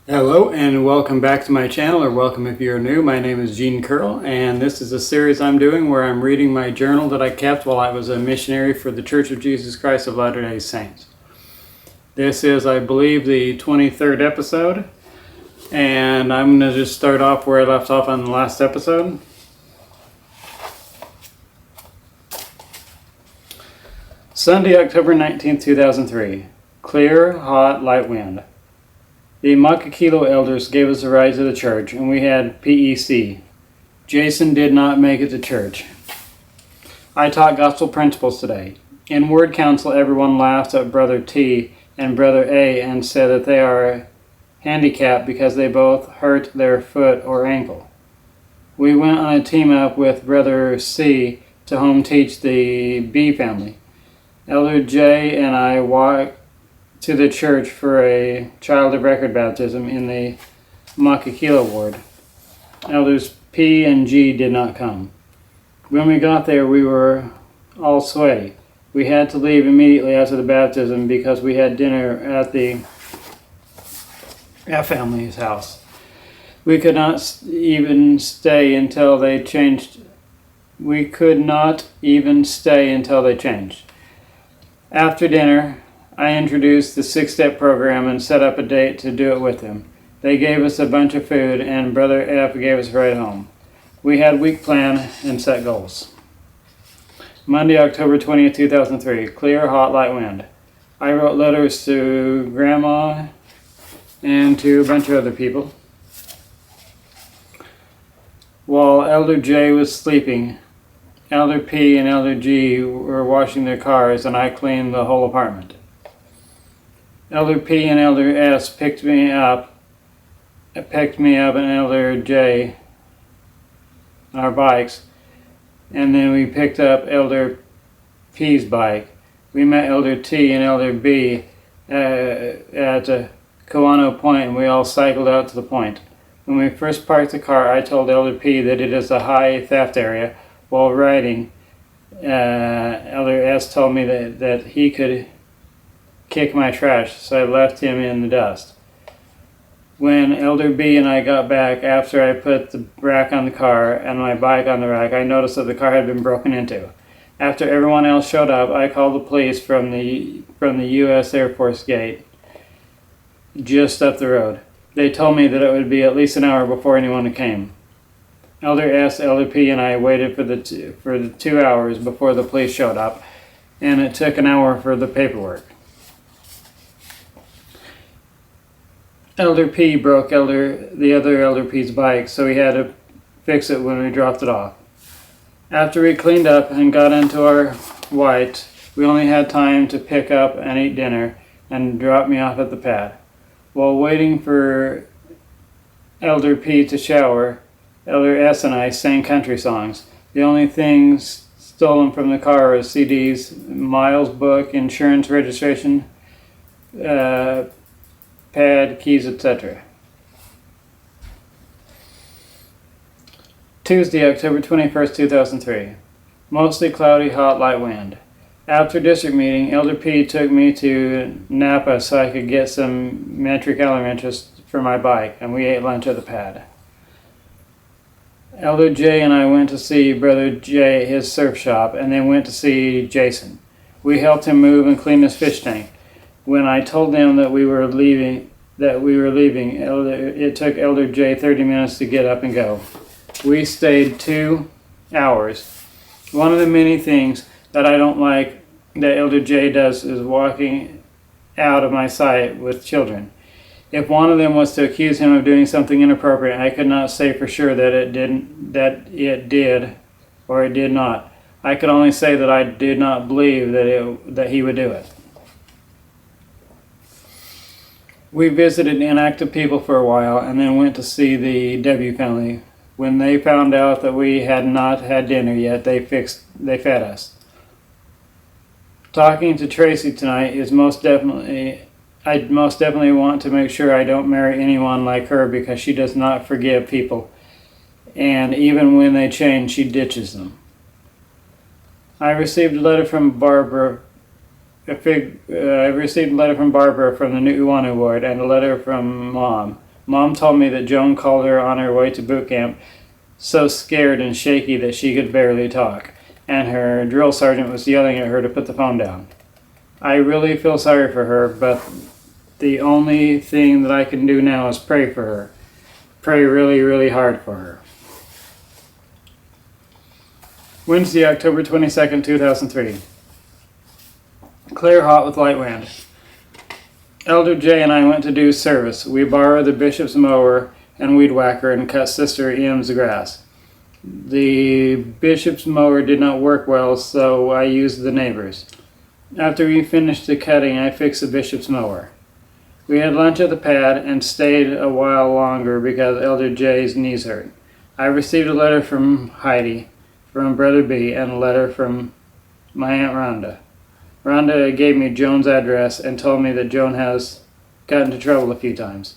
Hello and welcome back to my channel, or welcome if you're new. My name is Gene Curl, and this is a series I'm doing where I'm reading my journal that I kept while I was a missionary for the Church of Jesus Christ of Latter-day Saints. This is, I believe, the 23rd episode, and I'm going to just start off where I left off on the last episode. Sunday, October 19th, 2003. Clear, hot, light wind. The Makakilo elders gave us a ride to the church, and we had PEC. Jason did not make it to church. I taught gospel principles today. In word council, everyone laughed at Brother T and Brother A and said that they are handicapped because they both hurt their foot or ankle. We went on a team up with Brother C to home teach the B family. Elder J and I walked to the church for a child of record baptism in the Makakilo ward. Elders P and G did not come. When we got there, we were all sweaty. We had to leave immediately after the baptism because we had dinner at the family's house. We could not even stay until they changed. After dinner, I introduced the 6-step program and set up a date to do it with them. They gave us a bunch of food, and Brother F gave us a ride home. We had a week plan and set goals. Monday, October 20th, 2003. Clear, hot, light wind. I wrote letters to Grandma and to a bunch of other people. While Elder J was sleeping, Elder P and Elder G were washing their cars, and I cleaned the whole apartment. Elder P and Elder S picked me up and Elder J on our bikes, and then we picked up Elder P's bike. We met Elder T and Elder B at Kawano Point, and we all cycled out to the point. When we first parked the car, I told Elder P that it is a high theft area. While riding, Elder S told me that he could kick my trash, so I left him in the dust. When Elder B and I got back after I put the rack on the car and my bike on the rack, I noticed that the car had been broken into. After everyone else showed up, I called the police from the U.S. Air Force gate just up the road. They told me that it would be at least an hour before anyone came. Elder S, Elder P, and I waited for the 2 hours before the police showed up, and it took an hour for the paperwork. Elder P broke the other Elder P's bike, so we had to fix it when we dropped it off. After we cleaned up and got into our white, we only had time to pick up and eat dinner and drop me off at the pad. While waiting for Elder P to shower, Elder S and I sang country songs. The only things stolen from the car was CDs, Miles' book, insurance registration, pad, keys, etc. Tuesday, October 21st, 2003. Mostly cloudy, hot, light wind. After district meeting, Elder P took me to Napa so I could get some metric elements for my bike, and we ate lunch at the pad. Elder J and I went to see Brother J at his surf shop, and then went to see Jason. We helped him move and clean his fish tank. When I told them that we were leaving, it took Elder J 30 minutes to get up and go. We stayed 2 hours. One of the many things that I don't like that Elder J does is walking out of my sight with children. If one of them was to accuse him of doing something inappropriate, I could not say for sure that it did or it did not. I could only say that I did not believe that he would do it. We visited inactive people for a while and then went to see the W family. When they found out that we had not had dinner yet, they fed us. Talking to Tracy tonight is I most definitely want to make sure I don't marry anyone like her because she does not forgive people, and even when they change, she ditches them. I received a letter from Barbara I received a letter from Barbara from the New Iwanu ward and a letter from Mom. Mom told me that Joan called her on her way to boot camp, so scared and shaky that she could barely talk, and her drill sergeant was yelling at her to put the phone down. I really feel sorry for her, but the only thing that I can do now is pray for her. Pray really, really hard for her. Wednesday, October 22nd, 2003. Clear, hot with light wind. Elder J and I went to do service. We borrowed the bishop's mower and weed whacker and cut Sister Em's grass. The bishop's mower did not work well, so I used the neighbor's. After we finished the cutting, I fixed the bishop's mower. We had lunch at the pad and stayed a while longer because Elder J's knees hurt. I received a letter from Heidi, from Brother B, and a letter from my Aunt Rhonda. Rhonda gave me Joan's address and told me that Joan has got into trouble a few times.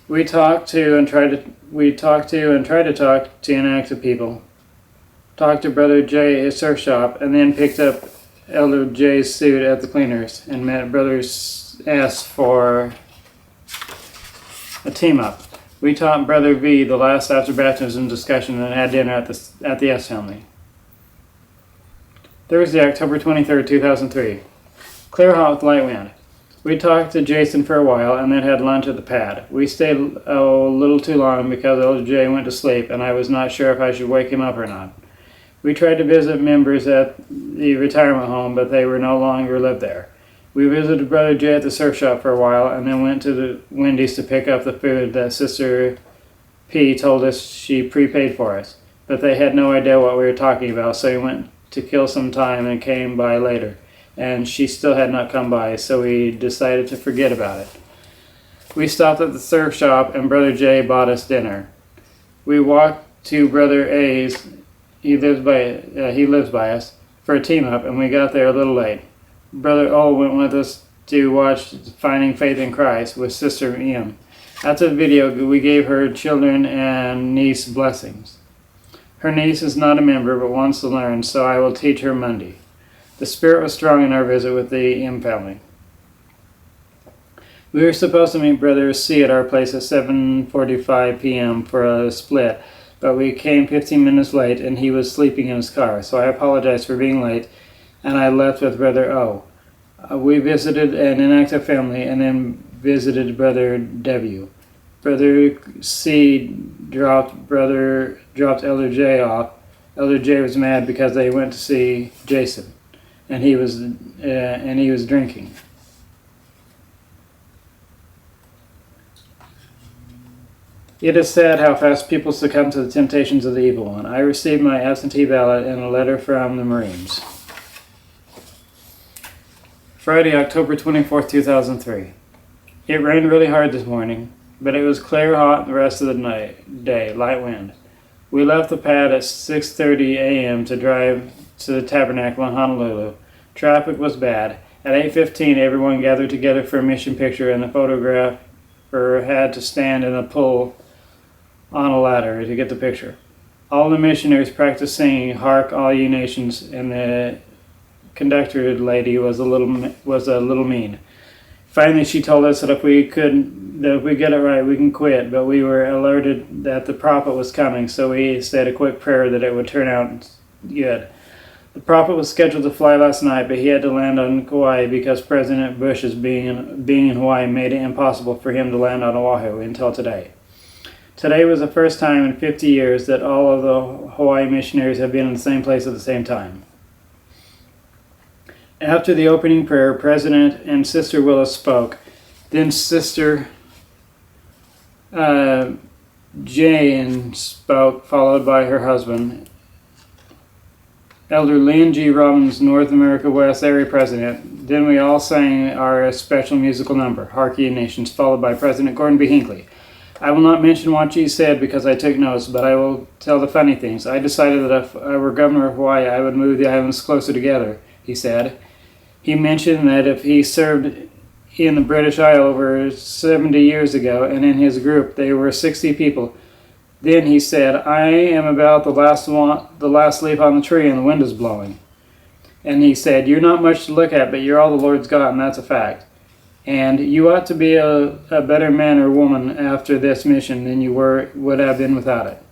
We talked to and tried to talk to inactive people. Talked to Brother J at his surf shop, and then picked up Elder J's suit at the cleaners and met Brother S for a team up. We taught Brother V the last after baptism discussion and had dinner at the S family. Thursday, October 23rd, 2003. Clear, hot with light wind. We talked to Jason for a while and then had lunch at the pad. We stayed a little too long because Elder J went to sleep and I was not sure if I should wake him up or not. We tried to visit members at the retirement home, but they were no longer lived there. We visited Brother J at the surf shop for a while and then went to the Wendy's to pick up the food that Sister P told us she prepaid for us. But they had no idea what we were talking about, so we went to kill some time and came by later. And she still had not come by, so we decided to forget about it. We stopped at the surf shop and Brother J bought us dinner. We walked to Brother A's, he lives by us, for a team up, and we got there a little late. Brother O went with us to watch Finding Faith in Christ with Sister Em. After the video, we gave her children and niece blessings. Her niece is not a member but wants to learn, so I will teach her Monday. The spirit was strong in our visit with the M family. We were supposed to meet Brother C at our place at 7:45 p.m. for a split, but we came 15 minutes late and he was sleeping in his car, so I apologize for being late, and I left with Brother O. We visited an inactive family and then visited Brother W. Brother C dropped Elder J off. Elder J was mad because they went to see Jason, and he was drinking. It is sad how fast people succumb to the temptations of the evil one. I received my absentee ballot and a letter from the Marines. Friday, October 24th, 2003. It rained really hard this morning, but it was clear hot the rest of the day, light wind. We left the pad at 6:30 a.m. to drive to the Tabernacle in Honolulu. Traffic was bad. At 8:15, everyone gathered together for a mission picture, and the photographer had to stand in a pull on a ladder to get the picture. All the missionaries practiced singing "Hark, All Ye Nations," and the conductor lady was a little mean. Finally, she told us that if we get it right, we can quit. But we were alerted that the prophet was coming, so we said a quick prayer that it would turn out good. The prophet was scheduled to fly last night, but he had to land on Kauai because President Bush's being in Hawaii made it impossible for him to land on Oahu until today. Today was the first time in 50 years that all of the Hawaii missionaries have been in the same place at the same time. After the opening prayer, President and Sister Willis spoke. Then Sister Jane spoke, followed by her husband. Elder Lynn G. Robbins, North America West Area President. Then we all sang our special musical number, Hark Ye Nations, followed by President Gordon B. Hinckley. I will not mention what she said because I took notes, but I will tell the funny things. I decided that if I were governor of Hawaii, I would move the islands closer together, he said. He mentioned that if he served in the British Isle over 70 years ago, and in his group there were 60 people, then he said, I am about the last leaf on the tree and the wind is blowing. And he said, you're not much to look at, but you're all the Lord's got, and that's a fact. And you ought to be a better man or woman after this mission than you would have been without it.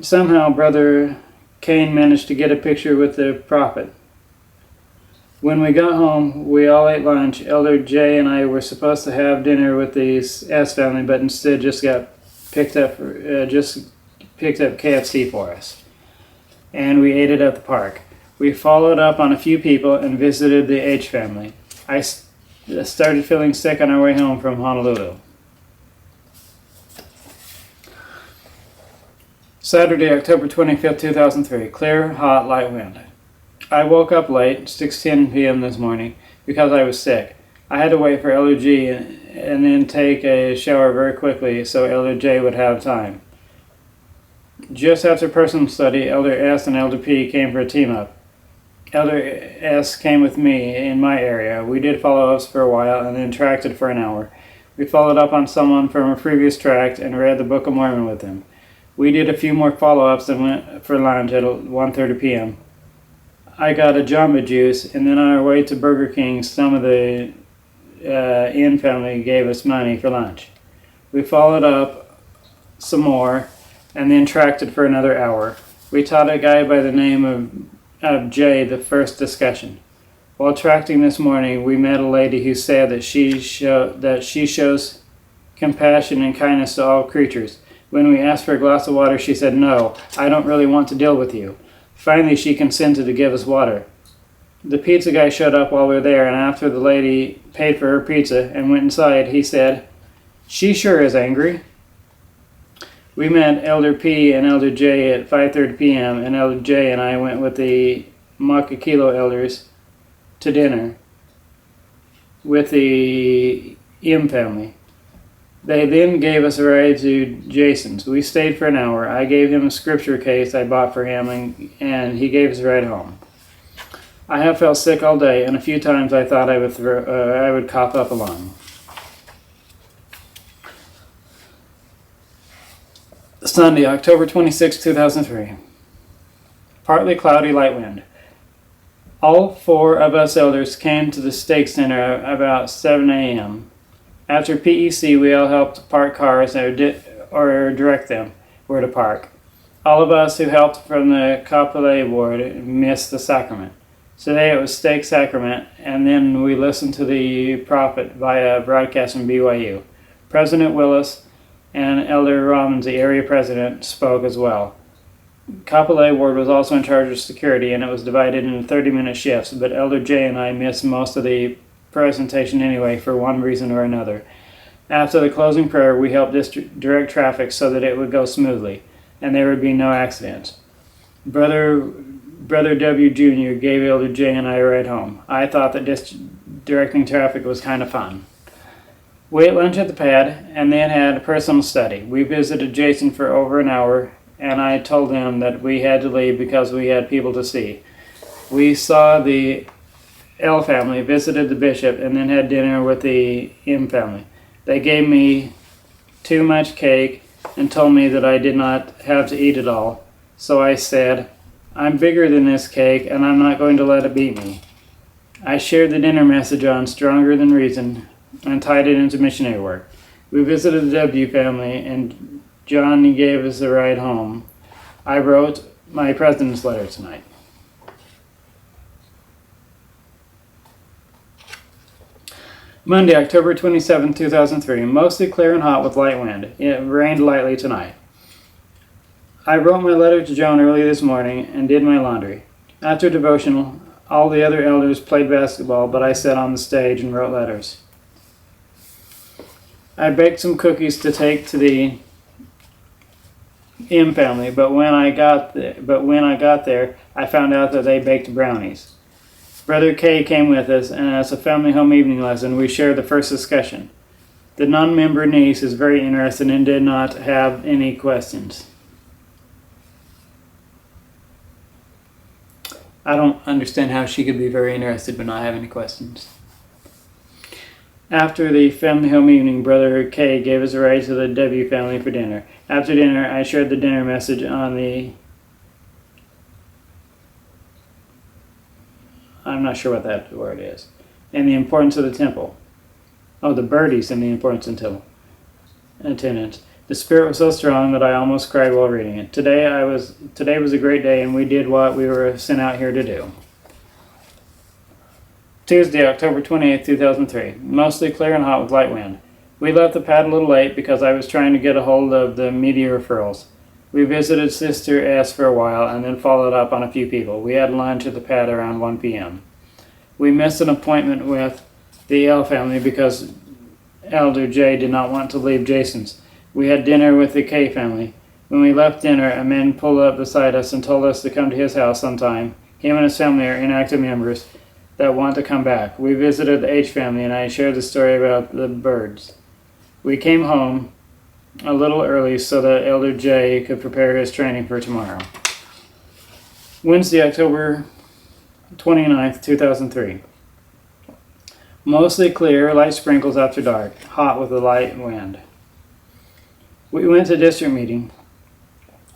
Somehow, Brother Cain managed to get a picture with the prophet. When we got home, we all ate lunch. Elder J and I were supposed to have dinner with the S family, but instead just picked up KFC for us. And we ate it at the park. We followed up on a few people and visited the H family. I started feeling sick on our way home from Honolulu. Saturday, October 25th, 2003. Clear, hot, light wind. I woke up late, 6:10 p.m. this morning, because I was sick. I had to wait for Elder G and then take a shower very quickly so Elder J would have time. Just after personal study, Elder S and Elder P came for a team-up. Elder S came with me in my area. We did follow-ups for a while and then tracted for an hour. We followed up on someone from a previous tract and read the Book of Mormon with them. We did a few more follow-ups and went for lunch at 1:30 p.m. I got a Jamba Juice, and then on our way to Burger King, some of the N family gave us money for lunch. We followed up some more and then tracted for another hour. We taught a guy by the name of Jay the first discussion. While tracting this morning, we met a lady who said that she shows compassion and kindness to all creatures. When we asked for a glass of water, she said, "No, I don't really want to deal with you." Finally, she consented to give us water. The pizza guy showed up while we were there, and after the lady paid for her pizza and went inside, he said, "She sure is angry." We met Elder P and Elder J at 5:30 p.m., and Elder J and I went with the Makakilo elders to dinner with the M family. They then gave us a ride to Jason's. We stayed for an hour. I gave him a scripture case I bought for him, and he gave us a ride home. I have felt sick all day, and a few times I thought I would cough up a lung. Sunday, October 26, 2003. Partly cloudy, light wind. All four of us elders came to the stake center about 7 a.m. After PEC, we all helped park cars or direct them where to park. All of us who helped from the Kapolei board missed the sacrament. Today it was stake sacrament, and then we listened to the prophet via broadcast from BYU. President Willis and Elder Robbins, the area president, spoke as well. Kapolei ward was also in charge of security, and it was divided into 30-minute shifts, but Elder J and I missed most of the presentation anyway for one reason or another. After the closing prayer, we helped direct traffic so that it would go smoothly and there would be no accidents. Brother W Jr. gave Elder J and I a ride home. I thought that directing traffic was kind of fun. We ate lunch at the pad and then had a personal study. We visited Jason for over an hour, and I told him that we had to leave because we had people to see. We saw the L family, visited the bishop, and then had dinner with the M family. They gave me too much cake and told me that I did not have to eat it all. So I said, "I'm bigger than this cake, and I'm not going to let it beat me." I shared the dinner message on Stronger Than Reason and tied it into missionary work. We visited the W family, and Johnny gave us a ride home. I wrote my president's letter tonight. Monday, October 27, 2003. Mostly clear and hot with light wind. It rained lightly tonight. I wrote my letter to Joan early this morning and did my laundry. After devotional, all the other elders played basketball, but I sat on the stage and wrote letters. I baked some cookies to take to the M family, but when I got there, I found out that they baked brownies. Brother K came with us, and as a family home evening lesson, we shared the first discussion. The non-member niece is very interested and did not have any questions. I don't understand how she could be very interested but not have any questions. After the family home evening, Brother K gave us a ride to the W family for dinner. After dinner, I shared the dinner message on the... I'm not sure what that word is. and the importance of the temple. Oh, the birdies and the importance of the temple. Attendance. The spirit was so strong that I almost cried while reading it. Today was a great day, and we did what we were sent out here to do. Tuesday, October 28, 2003. Mostly clear and hot with light wind. We left the pad a little late because I was trying to get a hold of the media referrals. We visited Sister S for a while and then followed up on a few people. We had lunch at the pad around 1 p.m. We missed an appointment with the L family because Elder J did not want to leave Jason's. We had dinner with the K family. When we left dinner, a man pulled up beside us and told us to come to his house sometime. Him and his family are inactive members that want to come back. We visited the H family and I shared the story about the birds. We came home a little early so that Elder J could prepare his training for tomorrow. Wednesday, October 29th, 2003. Mostly clear, light sprinkles after dark, hot with a light wind. We went to district meeting.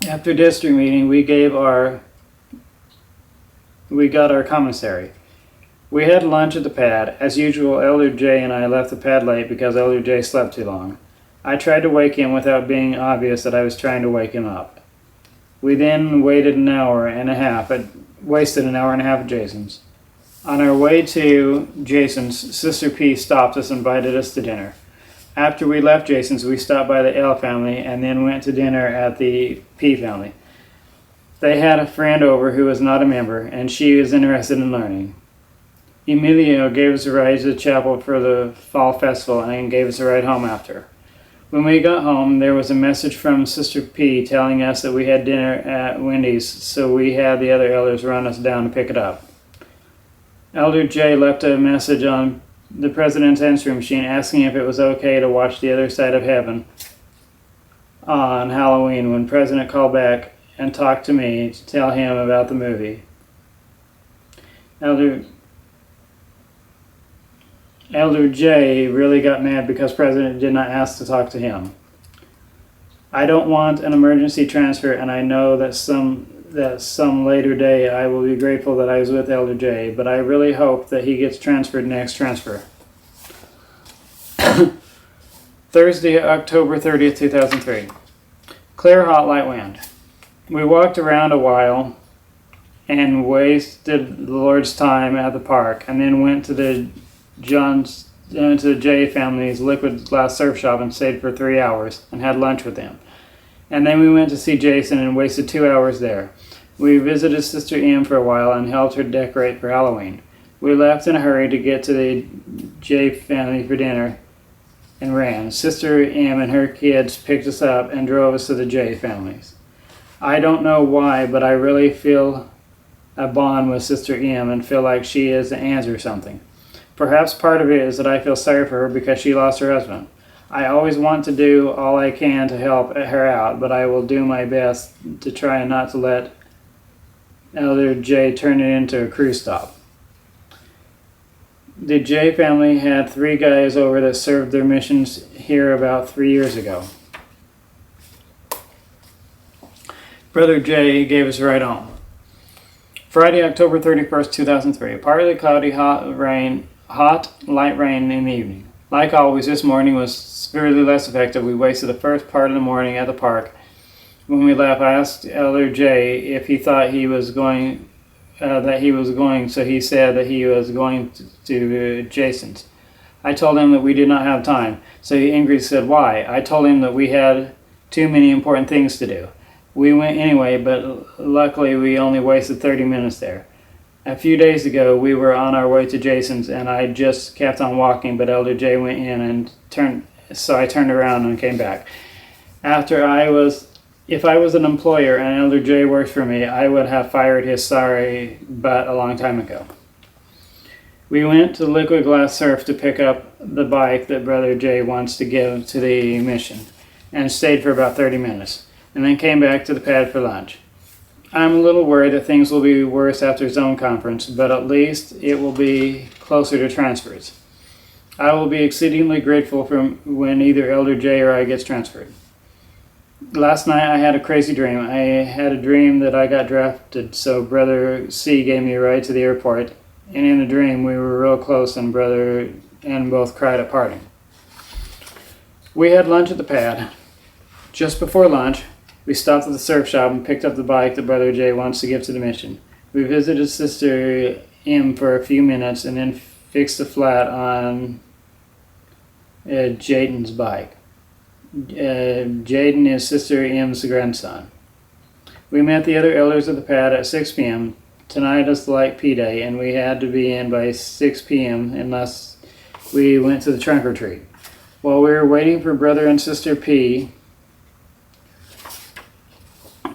After district meeting, we got our commissary. We had lunch at the pad. As usual, Elder J and I left the pad late because Elder J slept too long. I tried to wake him without being obvious that I was trying to wake him up. We then wasted an hour and a half at Jason's. On our way to Jason's, Sister P stopped us and invited us to dinner. After we left Jason's, we stopped by the L family and then went to dinner at the P family. They had a friend over who was not a member, and she was interested in learning. Emilio gave us a ride to the chapel for the fall festival and gave us a ride home after. When we got home, there was a message from Sister P telling us that we had dinner at Wendy's, so we had the other elders run us down to pick it up. Elder J left a message on the president's answering machine asking if it was okay to watch The Other Side of Heaven on Halloween. When President called back and talked to me to tell him about the movie. Elder J really got mad because President did not ask to talk to him. I don't want an emergency transfer, and I know that some later day I will be grateful that I was with Elder J, but I really hope that he gets transferred next transfer. Thursday, October 30th, 2003. Clear, hot, light wind. We walked around a while and wasted the Lord's time at the park, and then went to the J family's liquid glass surf shop and stayed for 3 hours and had lunch with them. And then we went to see Jason and wasted 2 hours there. We visited Sister M for a while and helped her decorate for Halloween. We left in a hurry to get to the J family for dinner and ran. Sister M and her kids picked us up and drove us to the J families. I don't know why, but I really feel a bond with Sister M and feel like she is an aunt or something. Perhaps part of it is that I feel sorry for her because she lost her husband. I always want to do all I can to help her out, but I will do my best to try not to let Elder J turn it into a cruise stop. The J family had 3 guys over that served their missions here about 3 years ago. Brother J gave us a ride home. Friday, October 31st, 2003. Partly cloudy, light rain in the evening. Like always, this morning was severely less effective. We wasted the first part of the morning at the park. When we left, I asked Elder J if he thought he was going, so he said that he was going to Jason's. I told him that we did not have time, so Ingrid said, why? I told him that we had too many important things to do. We went anyway, but luckily we only wasted 30 minutes there. A few days ago, we were on our way to Jason's, and I just kept on walking, but Elder J went in and so I turned around and came back. If I was an employer and Elder J worked for me, I would have fired his sorry butt a long time ago. We went to Liquid Glass Surf to pick up the bike that Brother J wants to give to the mission, and stayed for about 30 minutes, and then came back to the pad for lunch. I'm a little worried that things will be worse after zone conference, but at least it will be closer to transfers. I will be exceedingly grateful for when either Elder J or I gets transferred. Last night I had a crazy dream. I had a dream that I got drafted, so Brother C gave me a ride to the airport and in a dream we were real close and both cried at parting. We had lunch at the pad. Just before lunch, we stopped at the surf shop and picked up the bike that Brother J wants to give to the mission. We visited Sister M for a few minutes and then fixed a flat on Jaden's bike. Jaden is Sister M's grandson. We met the other elders at the pad at 6 p.m. Tonight is the Light P Day, and we had to be in by 6 p.m. unless we went to the trunk or treat. While we were waiting for Brother and Sister P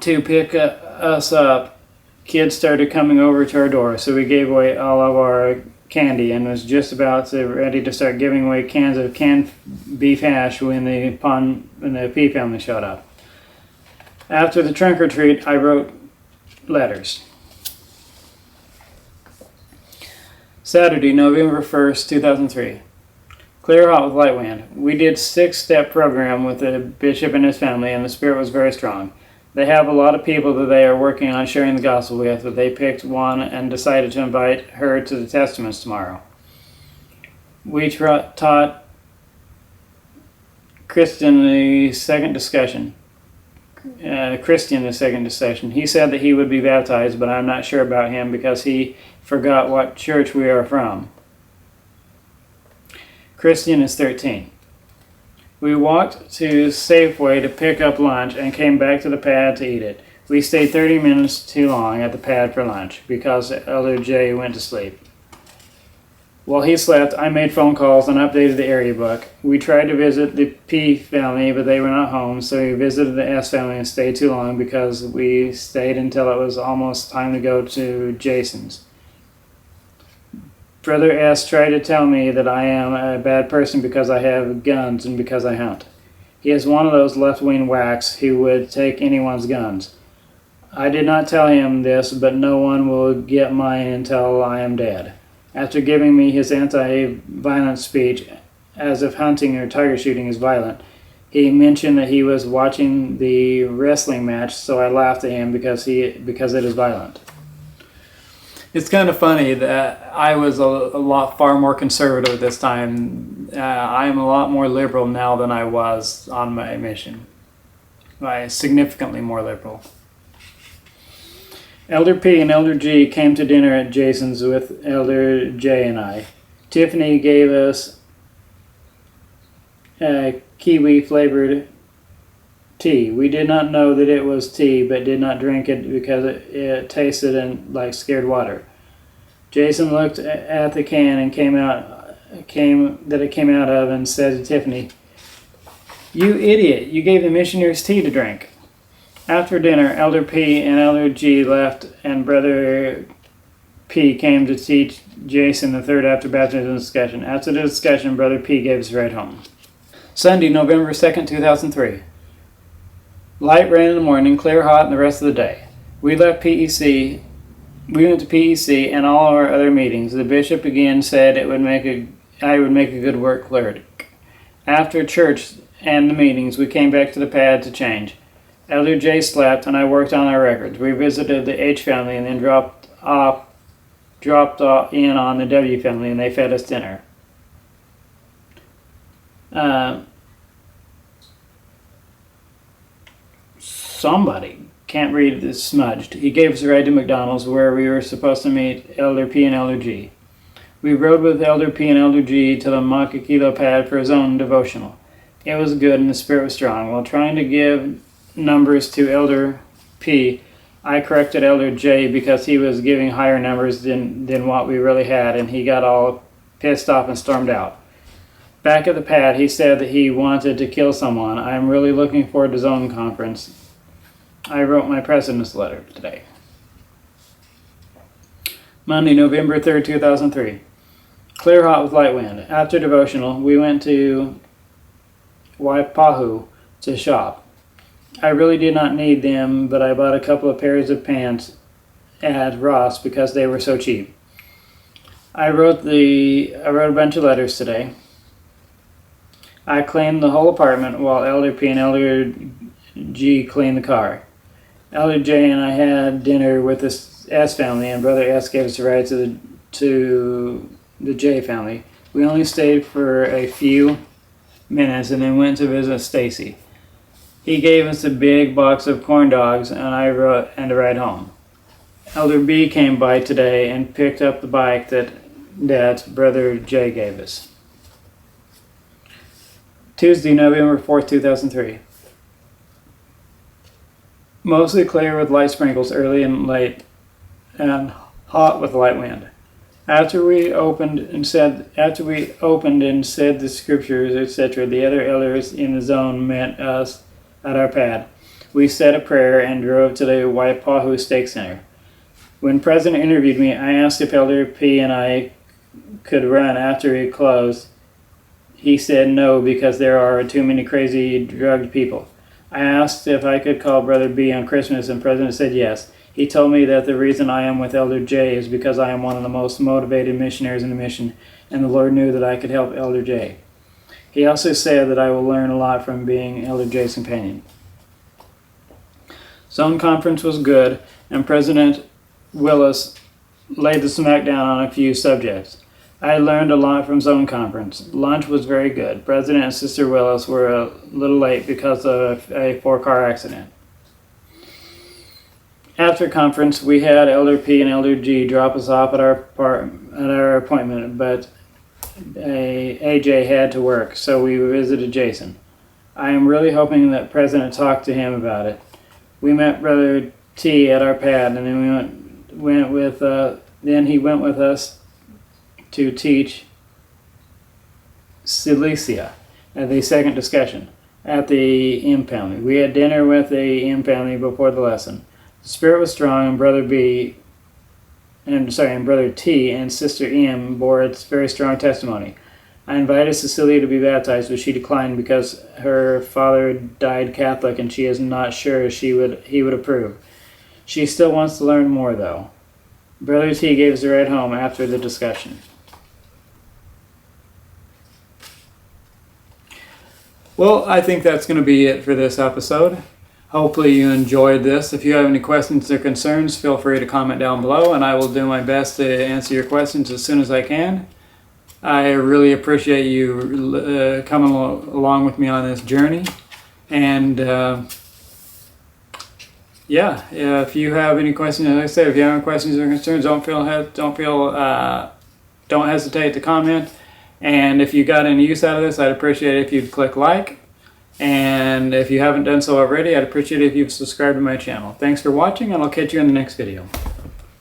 to pick us up, kids started coming over to our door, so we gave away all of our candy and was just ready to start giving away cans of canned beef hash when the P family showed up. After the trunk or treat, I wrote letters. Saturday, November 1st, 2003. Clear hot with light wind. We did 6-step program with the bishop and his family, and the spirit was very strong. They have a lot of people that they are working on sharing the gospel with, but they picked one and decided to invite her to the testaments tomorrow. We taught Christian the second discussion. He said that he would be baptized, but I'm not sure about him because he forgot what church we are from. Christian is 13. We walked to Safeway to pick up lunch and came back to the pad to eat it. We stayed 30 minutes too long at the pad for lunch because Elder J went to sleep. While he slept, I made phone calls and updated the area book. We tried to visit the P family, but they were not home, so we visited the S family and stayed too long because we stayed until it was almost time to go to Jason's. Brother S tried to tell me that I am a bad person because I have guns and because I hunt. He is one of those left-wing whacks who would take anyone's guns. I did not tell him this, but no one will get mine until I am dead. After giving me his anti-violence speech, as if hunting or tiger shooting is violent, he mentioned that he was watching the wrestling match, so I laughed at him because it is violent. It's kind of funny that I was a far more conservative this time. I am a lot more liberal now than I was on my mission. Significantly more liberal. Elder P and Elder G came to dinner at Jason's with Elder J and I. Tiffany gave us kiwi-flavored tea. We did not know that it was tea, but did not drink it because it tasted like scared water. Jason looked at the can and came out of and said to Tiffany, "You idiot, you gave the missionaries tea to drink." After dinner, Elder P and Elder G left, and Brother P came to teach Jason the third after baptism discussion. After the discussion, Brother P gave us a ride home. Sunday, November 2nd, 2003. Light rain in the morning, clear hot in the rest of the day. We went to PEC and all our other meetings. The bishop again said I would make a good work cleric. After church and the meetings, we came back to the pad to change. Elder J slept and I worked on our records. We visited the H family and then dropped in on the W family, and they fed us dinner. Somebody, can't read this, smudged. He gave us a ride to McDonald's where we were supposed to meet Elder P and Elder G. We rode with Elder P and Elder G to the Makakilo pad for his own devotional. It was good and the spirit was strong. While trying to give numbers to Elder P, I corrected Elder J because he was giving higher numbers than what we really had, and he got all pissed off and stormed out. Back at the pad, he said that he wanted to kill someone. I am really looking forward to Zone Conference. I wrote my president's letter today. Monday, November 3rd, 2003. Clear hot with light wind. After devotional, we went to Waipahu to shop. I really did not need them, but I bought a couple of pairs of pants at Ross because they were so cheap. I wrote a bunch of letters today. I cleaned the whole apartment while Elder P and Elder G cleaned the car. Elder J and I had dinner with the S family, and Brother S gave us a ride to the to the J family. We only stayed for a few minutes and then went to visit Stacy. He gave us a big box of corn dogs and a ride home. Elder B came by today and picked up the bike that Brother J gave us. Tuesday, November 4th, 2003. Mostly clear with light sprinkles early and late, and hot with light wind. After we opened and said the scriptures, etc., the other elders in the zone met us at our pad. We said a prayer and drove to the Waipahu Stake Center. When President interviewed me, I asked if Elder P and I could run after it closed. He said no, because there are too many crazy drugged people. I asked if I could call Brother B on Christmas, and President said yes. He told me that the reason I am with Elder J is because I am one of the most motivated missionaries in the mission, and the Lord knew that I could help Elder J. He also said that I will learn a lot from being Elder J's companion. Zone conference was good, and President Willis laid the smackdown on a few subjects. I learned a lot from Zone Conference. Lunch was very good. President and Sister Willis were a little late because of a 4-car accident. After conference, we had Elder P and Elder G drop us off at our appointment, but AJ had to work, so we visited Jason. I am really hoping that President talked to him about it. We met Brother T at our pad, and then then he went with us to teach Cilicia at the second discussion at the M family. We had dinner with the M family before the lesson. The spirit was strong, and Brother T and Sister M bore its very strong testimony. I invited Cecilia to be baptized, but she declined because her father died Catholic and she is not sure he would approve. She still wants to learn more, though. Brother T gave us a ride home after the discussion. Well, I think that's going to be it for this episode. Hopefully you enjoyed this. If you have any questions or concerns, feel free to comment down below, and I will do my best to answer your questions as soon as I can. I really appreciate you coming along with me on this journey. And if you have any questions, as I said, if you have any questions or concerns, don't hesitate to comment. And if you got any use out of this, I'd appreciate it if you'd click like. And if you haven't done so already, I'd appreciate it if you've subscribed to my channel. Thanks for watching, and I'll catch you in the next video.